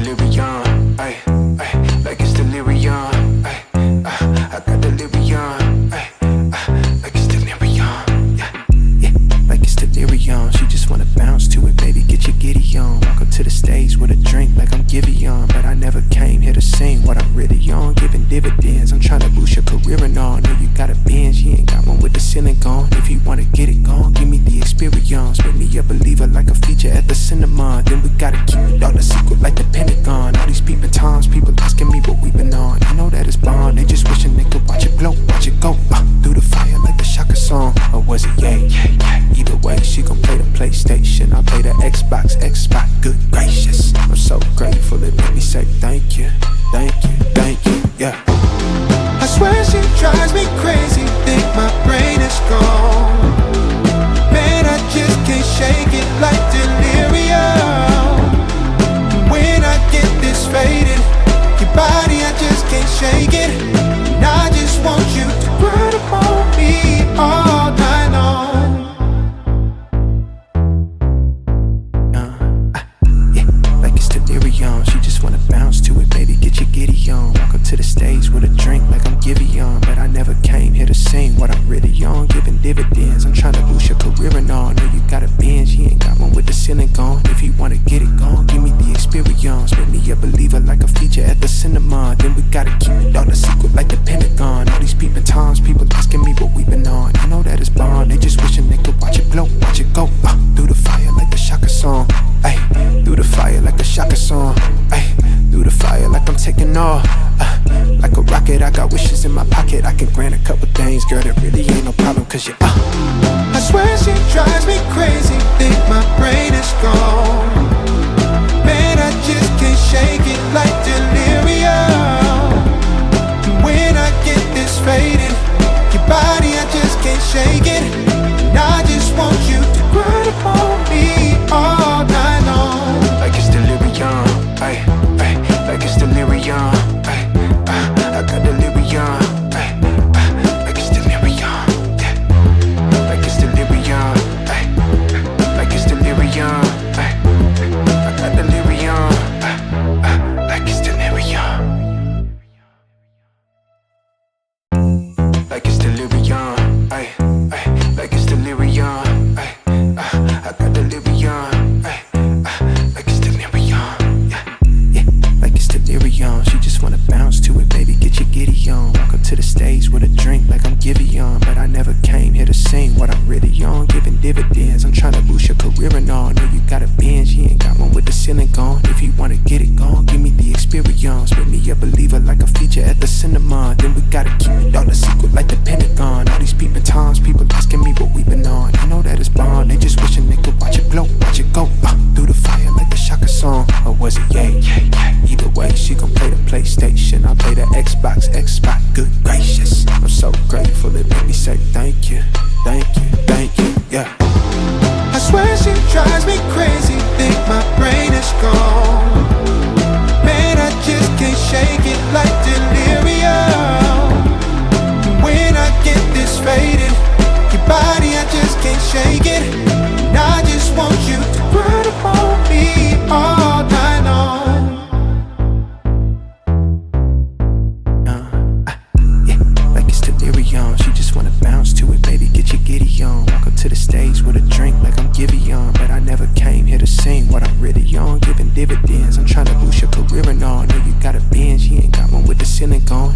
delirium, ay, ay, like it's delirium, ay, I got delirium, ay, like it's delirium, yeah, yeah, like it's delirium. She just wanna bounce to it, baby, get your giddy on. Walk up to the stage with a drink like I'm Giveon, but I never came here to sing what I'm really on. Giving dividends, I'm trying to boost your career and all. Know you got a Benz, you ain't got one with the ceiling gone. If you wanna get it gone, give me the experience. Make me a believer like a feature at the cinema. Then we gotta keep it all a secret like the Pentagon. All these peeping times, people asking me what we been on. I know that it's bond, they just wishing they could watch it glow, watch it go through the fire like the Shaka song. Or was it yay? Either way, she gon' play the PlayStation, I play the Xbox, good gracious. I'm so grateful, it made me say thank you, thank you, thank you, yeah. I swear she drives me crazy, think my brain is gone. Man, I just can't shake it like delirium. When I get this faded, your body, I just can't shake it. And I just want you to run upon me all night long. She just wanna bounce to it, baby, get your giddy on. Walk up to the stage with a drink like I'm Giveon, but I never came here to sing what I'm really on. Giving dividends, I'm trying to boost your career and all. Know you got a Benz, you ain't got one with the ceiling gone. If you wanna get it gone, give me the experience. Make me a believer like a feature at the cinema. Then we gotta keep it all a secret like the Pentagon. All these peeping times, people asking me what we been on. I know that it's bond, they just wishing they could watch it glow, watch it go through the fire like the Shaka song. Ay, through the fire like the Shaka song. Ay, through the fire like I'm taking off. Like a rocket, I got wishes in my pocket. I can grant a couple things, girl, that really ain't no problem, cause you're I swear she drives me crazy, think my brain is gone. Man, I just can't shake it like delirium. And when I get this faded, your body, I just can't shake it. And I just want you to run upon me all night long. like it's delirium, ay, ay, like it's delirium, ay, I got delirium, ay, like it's delirium, yeah, like it's delirium, ay, like it's delirium, ay, I got delirium, like it's delirium, like it's delirium, ay, ay, like it's delirium, ay, I got delirium, ay, like it's delirium, yeah, yeah, like it's delirium. She just wanna bounce to it, baby, get your giddy on. Walk up to the stage with a drink like I'm Giveon, but I never came here to sing what I'm really on. Giving dividends, I'm trying to boost your career and all. Know you got a Benz, you ain't got one with the ceiling gone. If you wanna get it gone, give me the experience. Make me a believer like a feature at the cinema. Then we gotta keep it all a secret like the Pentagon. All these peeping times, people asking me what we been on. I know that it's bond, they just wishing they could watch it glow, watch it go through the fire like the Shaka song. Or was it yay? Either way, she gon' play the PlayStation, I play the Xbox, good gracious. I'm so grateful, it made me say thank you, thank you, thank you, yeah. I swear she drives me crazy, think my brain is gone. Man, I just can't shake it like delirium. And when I get this faded, your body, I just can't shake it. And I just want you to run upon me all night long. She just wanna bounce to it, baby, get your giddy on. Walk up to the stage with a drink like I'm Giveon, but I never came here to sing what I'm really on. Giving dividends, I'm trying to boost your career and all. Know you got a Benz, you ain't got one with the ceiling gone.